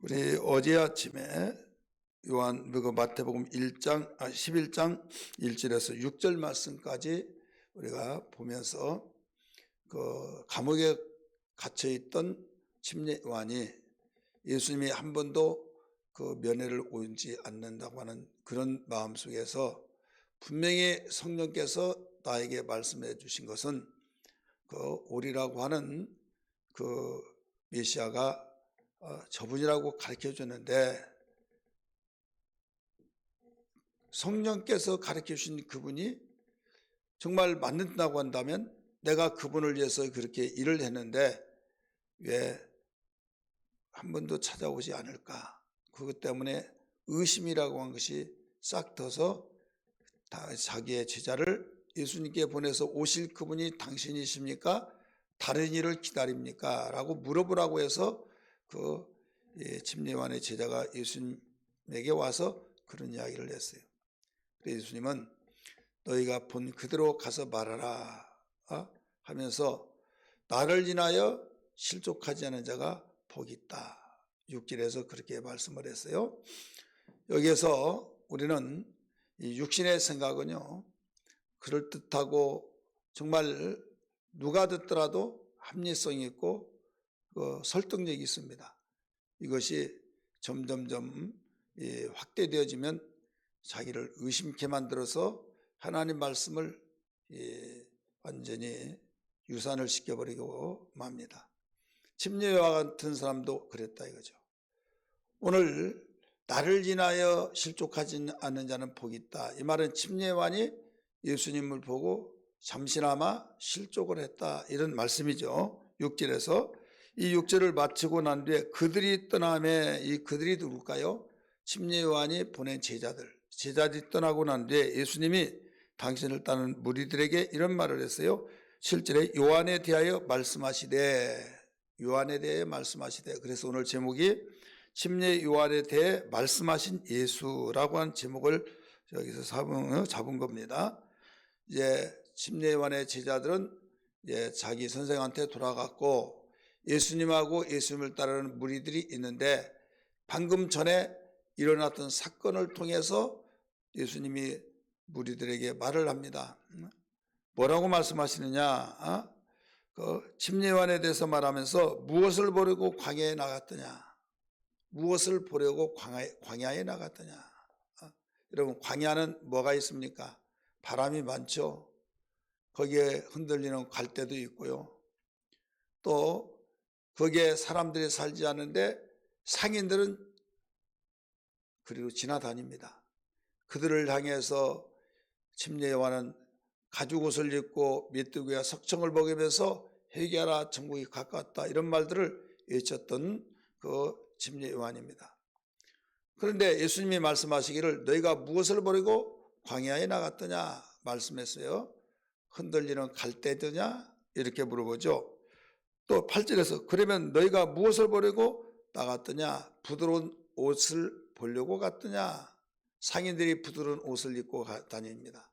우리 어제 아침에 마태복음 11장 1절에서 6절 말씀까지 우리가 보면서 그 감옥에 갇혀 있던 침례 요한이 예수님이 한 번도 그 면회를 오지 않는다고 하는 그런 마음 속에서 분명히 성령께서 나에게 말씀해 주신 것은 그 오리라고 하는 그 메시아가 저분이라고 가르쳐 주는데, 성령께서 가르쳐 주신 그분이 정말 맞는다고 한다면 내가 그분을 위해서 그렇게 일을 했는데 왜 한 번도 찾아오지 않을까? 그것 때문에 의심이라고 한 것이 싹 터서 자기의 제자를 예수님께 보내서 오실 그분이 당신이십니까? 다른 일을 기다립니까? 라고 물어보라고 해서 그 침례 요한의 제자가 예수님에게 와서 그런 이야기를 했어요. 그래서 예수님은 너희가 본 그대로 가서 말하라 하면서 나를 인하여 실족하지 않은 자가 복이 있다. 6절에서 그렇게 말씀을 했어요. 여기에서 우리는 이 육신의 생각은요, 그럴듯하고 정말 누가 듣더라도 합리성이 있고 설득력이 있습니다. 이것이 점점점 확대되어지면 자기를 의심케 만들어서 하나님 말씀을 완전히 유산을 시켜버리고 맙니다. 침례와 같은 사람도 그랬다 이거죠. 오늘 나를 인하여 실족하지 않는 자는 복이 있다. 이 말은 침례요한이 예수님을 보고 잠시나마 실족을 했다 이런 말씀이죠. 6절에서 이 6절을 마치고 난 뒤에 그들이 떠나매, 이 그들이 누굴까요? 침례요한이 보낸 제자들이 떠나고 난 뒤에 예수님이 당신을 따르는 무리들에게 이런 말을 했어요. 7절에 요한에 대하여 말씀하시되, 그래서 오늘 제목이 침례 요한에 대해 말씀하신 예수라고 하는 제목을 여기서 잡은 겁니다. 이제 침례 요한의 제자들은 이제 자기 선생한테 돌아갔고 예수님하고 예수님을 따르는 무리들이 있는데, 방금 전에 일어났던 사건을 통해서 예수님이 무리들에게 말을 합니다. 뭐라고 말씀하시느냐? 그 침례 요한에 대해서 말하면서 무엇을 보려고 광야에 나갔더냐? 무엇을 보려고 광야에 나갔더냐? 여러분, 광야는 뭐가 있습니까? 바람이 많죠. 거기에 흔들리는 갈대도 있고요. 또 거기에 사람들이 살지 않는데 상인들은 그리고 지나다닙니다. 그들을 향해서 침례 요한은 가죽 옷을 입고 메뚜기와 석청을 먹이면서 회개하라 천국이 가까웠다 이런 말들을 외쳤던 그 침례 요한입니다. 그런데 예수님이 말씀하시기를 너희가 무엇을 버리고 광야에 나갔더냐 말씀했어요. 흔들리는 갈대더냐 이렇게 물어보죠. 또 8절에서 그러면 너희가 무엇을 버리고 나갔더냐? 부드러운 옷을 보려고 갔더냐? 상인들이 부드러운 옷을 입고 다닙니다.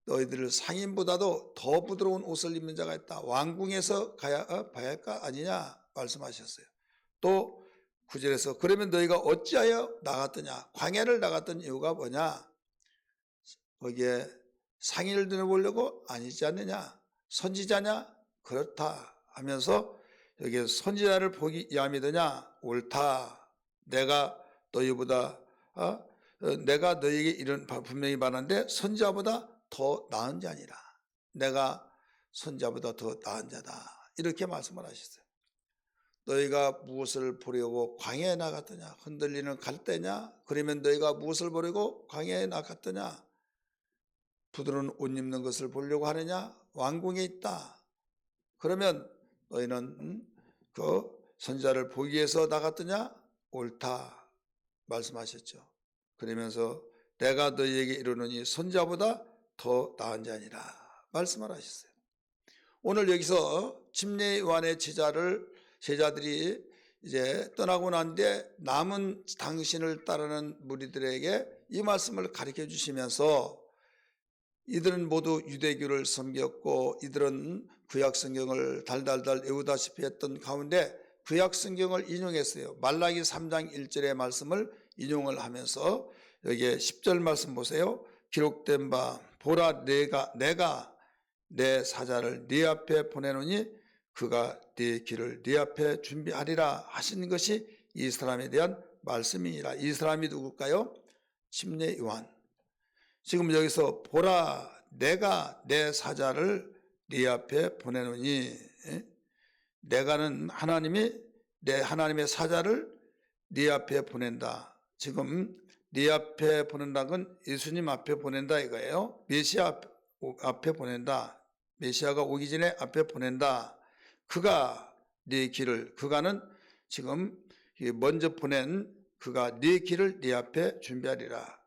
너희들 상인보다도 더 부드러운 옷을 입는 자가 있다. 왕궁에서 봐야 할까 아니냐 말씀하셨어요. 또 9절에서 그러면 너희가 어찌하여 나갔더냐? 광야를 나갔던 이유가 뭐냐? 거기에 상인을 들어보려고 아니지 않느냐? 선지자냐? 그렇다 하면서 여기에 선지자를 보기 위함이더냐? 옳다. 내가 너희에게 이런 분명히 말하는데 선지자보다 더 나은 자니라. 내가 선지자보다 더 나은 자다. 이렇게 말씀을 하셨어요. 너희가 무엇을 보려고 광야에 나갔더냐? 흔들리는 갈대냐? 그러면 너희가 무엇을 보려고 광야에 나갔더냐? 부드러운 옷 입는 것을 보려고 하느냐? 왕궁에 있다. 그러면 너희는 그 선지자를 보기 위해서 나갔더냐? 옳다 말씀하셨죠. 그러면서 내가 너희에게 이르노니 선지자보다 더 나은 자니라 말씀을 하셨어요. 오늘 여기서 침례 요한의 제자들이 이제 떠나고 난 뒤에 남은 당신을 따르는 무리들에게 이 말씀을 가르쳐 주시면서, 이들은 모두 유대교를 섬겼고 이들은 구약 성경을 달달달 외우다시피 했던 가운데 구약 성경을 인용했어요. 말라기 3장 1절의 말씀을 인용을 하면서 여기에 10절 말씀 보세요. 기록된 바 보라 내가 내 사자를 네 앞에 보내노니 그가 네 길을 네 앞에 준비하리라 하신 것이 이 사람에 대한 말씀이니라. 이 사람이 누굴까요? 침례 요한. 지금 여기서 보라 내가 내 사자를 네 앞에 보내노니, 내가는 하나님의 사자를 네 앞에 보낸다. 지금 네 앞에 보낸다는 건 예수님 앞에 보낸다 이거예요. 메시아 앞에 보낸다. 메시아가 오기 전에 앞에 보낸다. 그가 네 길을, 그가는 지금 먼저 보낸 그가 네 길을 네 앞에 준비하리라.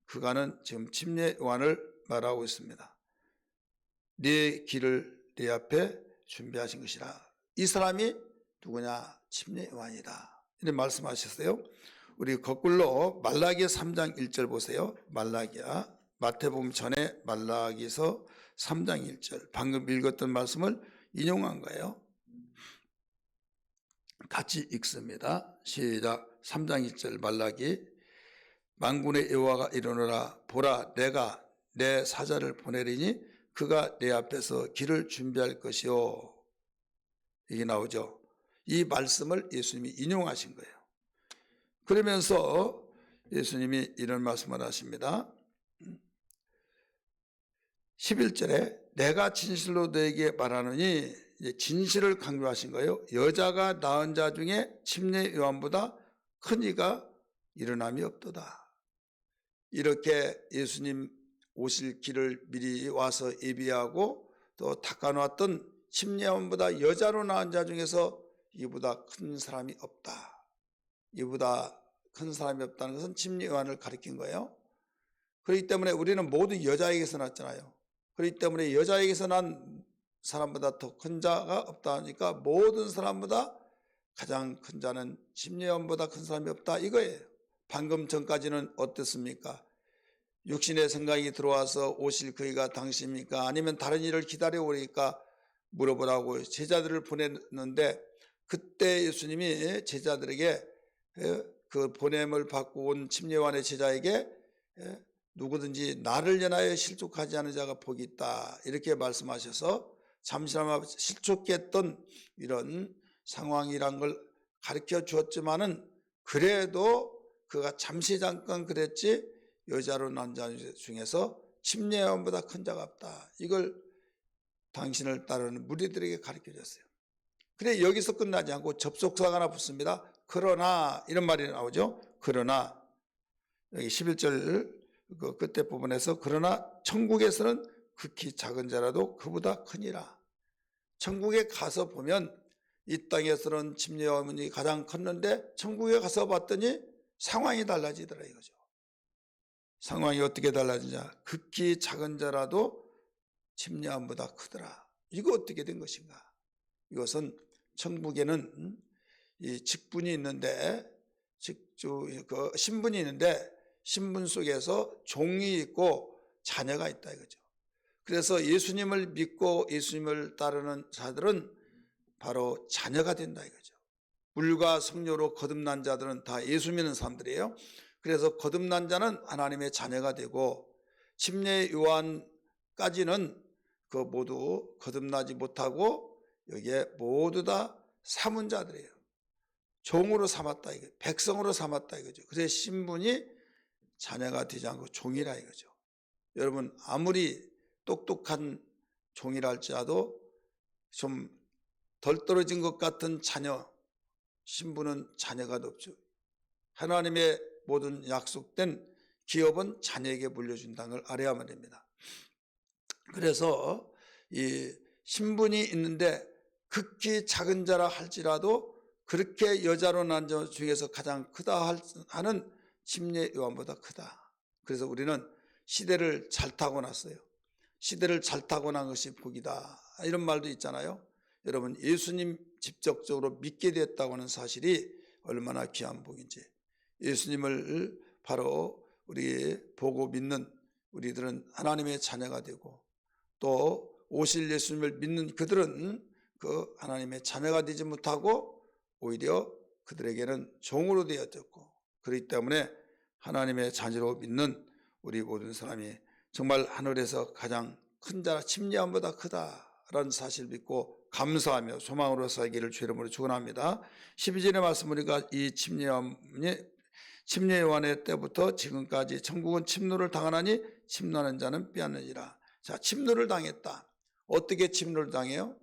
그가는 지금 침례 요한을 말하고 있습니다. 네 길을 네 앞에 준비하신 것이라. 이 사람이 누구냐? 침례 요한이다. 이렇게 말씀하셨어요. 우리 거꾸로 말라기 3장 1절 보세요. 말라기야. 마태복음 전에 말라기서 3장 1절. 방금 읽었던 말씀을 인용한 거예요. 같이 읽습니다. 시작. 3장 1절 말라기. 만군의 여호와가 이르노라 보라 내가 내 사자를 보내리니 그가 내 앞에서 길을 준비할 것이요. 이게 나오죠. 이 말씀을 예수님이 인용하신 거예요. 그러면서 예수님이 이런 말씀을 하십니다. 11절에 내가 진실로 너에게 말하노니, 진실을 강조하신 거예요. 여자가 낳은 자 중에 침례 요한보다 큰 이가 일어남이 없도다. 이렇게 예수님 오실 길을 미리 와서 예비하고 또 닦아놓았던 침례 요한보다 여자로 낳은 자 중에서 이보다 큰 사람이 없다. 이보다 큰 사람이 없다는 것은 침례 요한을 가리킨 거예요. 그렇기 때문에 우리는 모두 여자에게서 났잖아요. 그렇기 때문에 여자에게서 난 사람보다 더 큰 자가 없다 하니까 모든 사람보다 가장 큰 자는 침례 요한보다 큰 사람이 없다 이거예요. 방금 전까지는 어땠습니까? 육신의 생각이 들어와서 오실 그이가 당신입니까? 아니면 다른 일을 기다려오니까 물어보라고 제자들을 보냈는데, 그때 예수님이 제자들에게 그 보냄을 받고 온 침례 요한의 제자에게 누구든지 나를 인하여 실족하지 않은 자가 복이 있다 이렇게 말씀하셔서 잠시나마 실족했던 이런 상황이란 걸 가르쳐 주었지만은 그래도 그가 잠시 잠깐 그랬지 여자로 난 자 중에서 침례 요한보다 큰 자가 없다. 이걸 당신을 따르는 무리들에게 가르쳐 줬어요. 그래 여기서 끝나지 않고 접속사가 하나 붙습니다. 그러나 이런 말이 나오죠. 그러나 여기 11절 그 끝에 부분에서 그러나 천국에서는 극히 작은 자라도 그보다 크니라. 천국에 가서 보면 이 땅에서는 침례 요한이 가장 컸는데 천국에 가서 봤더니 상황이 달라지더라 이거죠. 상황이 어떻게 달라지냐? 극히 작은 자라도 침례 요한보다 크더라. 이거 어떻게 된 것인가? 이것은 천국에는 이 직분이 있는데, 그 신분이 있는데 신분 속에서 종이 있고 자녀가 있다 이거죠. 그래서 예수님을 믿고 예수님을 따르는 자들은 바로 자녀가 된다 이거죠. 물과 성녀로 거듭난 자들은 다 예수 믿는 사람들이에요. 그래서 거듭난 자는 하나님의 자녀가 되고, 침례 요한까지는 그 모두 거듭나지 못하고 여기에 모두 다 삼은 자들이에요. 종으로 삼았다 이거, 백성으로 삼았다 이거죠. 그래서 신분이 자녀가 되지 않고 종이라 이거죠. 여러분 아무리 똑똑한 종이라 할지라도 좀 덜 떨어진 것 같은 자녀, 신분은 자녀가 없죠. 하나님의 모든 약속된 기업은 자녀에게 물려준다는 걸 알아야만 됩니다. 그래서 이 신분이 있는데 극히 작은 자라 할지라도 그렇게 여자로 난 자 중에서 가장 크다 하는 침례 요한보다 크다. 그래서 우리는 시대를 잘 타고났어요. 시대를 잘 타고난 것이 복이다 이런 말도 있잖아요. 여러분 예수님 직접적으로 믿게 됐다고 하는 사실이 얼마나 귀한 복인지, 예수님을 바로 우리 보고 믿는 우리들은 하나님의 자녀가 되고, 또 오실 예수님을 믿는 그들은 그 하나님의 자녀가 되지 못하고 오히려 그들에게는 종으로 되어졌고, 그렇기 때문에 하나님의 자녀로 믿는 우리 모든 사람이 정말 하늘에서 가장 큰 자라 침례함보다 크다라는 사실을 믿고 감사하며 소망으로 살기를 주의 이름으로 축원합니다. 12절의 말씀 우리가 이 침례 요한의 때부터 지금까지 천국은 침노를 당하나니 침노하는 자는 빼앗느니라. 자, 침노를 당했다. 어떻게 침노를 당해요?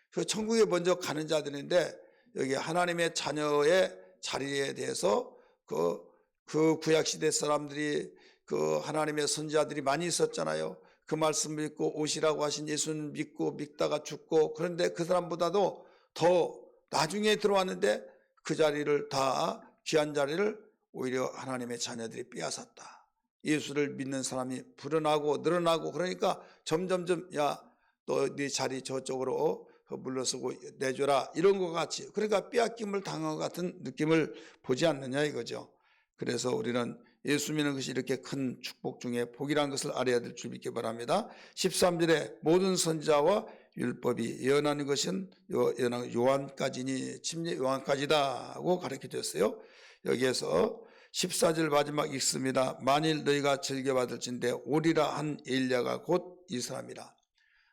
그 천국에 먼저 가는 자들인데 여기 하나님의 자녀의 자리에 대해서 그 구약시대 사람들이 그 하나님의 선지자들이 많이 있었잖아요. 그 말씀 믿고 오시라고 하신 예수는 믿다가 죽고, 그런데 그 사람보다도 더 나중에 들어왔는데 그 자리를 다 귀한 자리를 오히려 하나님의 자녀들이 빼앗았다. 예수를 믿는 사람이 불어나고 늘어나고, 그러니까 점점점 야 너 네 자리 저쪽으로 물러서고 내줘라 이런 것 같이, 그러니까 빼앗김을 당한 것 같은 느낌을 보지 않느냐 이거죠. 그래서 우리는 예수 믿는 것이 이렇게 큰 축복 중에 복이라는 것을 알아야 될 줄 믿기 바랍니다. 13절에 모든 선지자와 율법이 예언하는 것은 요한까지니 침례 요한까지다 하고 가르쳐 줬어요. 여기에서 14절 마지막 읽습니다. 만일 너희가 즐겨받을진대 오리라 한 엘리야가 곧 이 사람이라.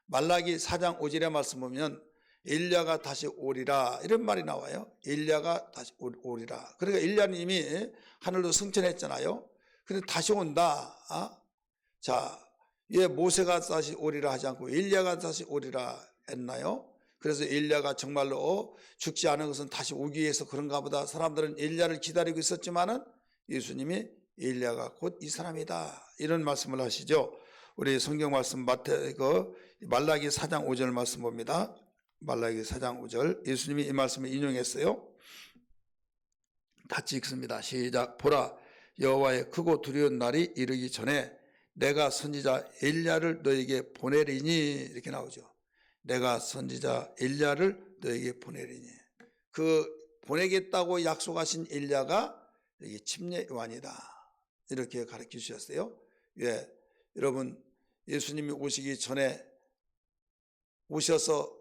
말라기 4장 5절의 말씀 보면 엘리야가 다시 오리라 이런 말이 나와요. 엘리야가 다시 오리라. 그러니까 엘리야는 이미 하늘로 승천했잖아요. 근데 다시 온다. 자, 왜 모세가 다시 오리라 하지 않고 엘리야가 다시 오리라 했나요? 그래서 엘리야가 정말로 죽지 않은 것은 다시 오기 위해서 그런가 보다. 사람들은 엘리야를 기다리고 있었지만은 예수님이 엘리야가 곧 이 사람이다 이런 말씀을 하시죠. 우리 성경 말씀 말라기 4장 5절 말씀 봅니다. 말라기 4장 5절 예수님이 이 말씀을 인용했어요. 같이 읽습니다. 시작. 보라, 여호와의 크고 두려운 날이 이르기 전에 내가 선지자 엘리야를 너에게 보내리니, 이렇게 나오죠. 내가 선지자 엘리야를 너에게 보내리니. 그 보내겠다고 약속하신 엘리야가 여기 침례 요한이다 이렇게 가르쳐 주셨어요. 왜? 여러분, 예수님이 오시기 전에 오셔서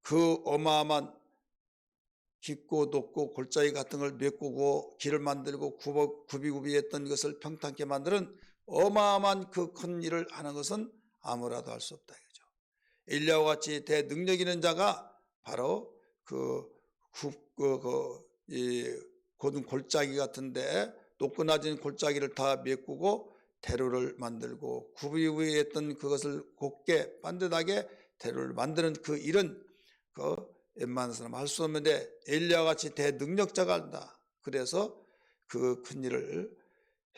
그 어마어마한 깊고 높고 골짜기 같은 걸 메꾸고 길을 만들고 굽이굽이 했던 것을 평탄케 만드는 어마어마한 그 큰 일을 하는 것은 아무라도 할 수 없다 이거죠. 엘리야와 같이 대능력 있는 자가 바로 고든 골짜기 같은데 높고 낮은 골짜기를 다 메꾸고 대로를 만들고 굽이굽이 했던 그것을 곱게 반듯하게 대로를 만드는 그 일은 웬만한 사람 할 수 없는데 엘리야와 같이 대능력자가 한다. 그래서 그 큰 일을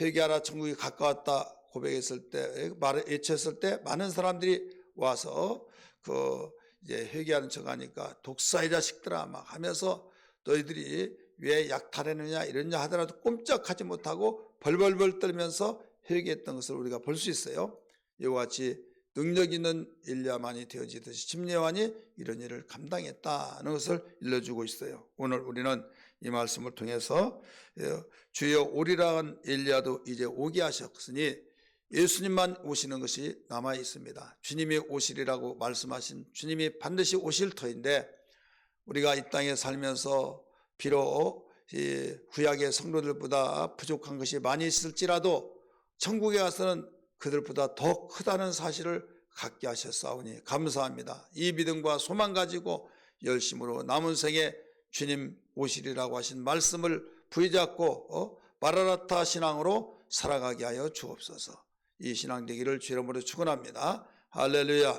회개하라 천국이 가까웠다 고백했을 때, 외쳤을 때 많은 사람들이 와서 이제 회개하는 척하니까 독사의 자식들아 막 하면서 너희들이 왜 약탈했느냐 이러냐 하더라도 꼼짝하지 못하고 벌벌벌 떨면서 회개했던 것을 우리가 볼 수 있어요. 이와 같이 능력 있는 엘리야만이 되어지듯이 침례 요한이 이런 일을 감당했다는 것을 일러주고 있어요. 오늘 우리는 이 말씀을 통해서 주여 오리라 한 엘리야도 이제 오게 하셨으니 예수님만 오시는 것이 남아 있습니다. 주님이 오시리라고 말씀하신 주님이 반드시 오실 터인데, 우리가 이 땅에 살면서 비록 구약의 성도들보다 부족한 것이 많이 있을지라도 천국에 가서는 그들보다 더 크다는 사실을 갖게 하셨사오니 감사합니다. 이 믿음과 소망 가지고 열심으로 남은 생에 주님 오시리라고 하신 말씀을 부여잡고 마라나타 신앙으로 살아가게 하여 주옵소서. 이 신앙 되기를 주의 이름으로 축원합니다. 할렐루야.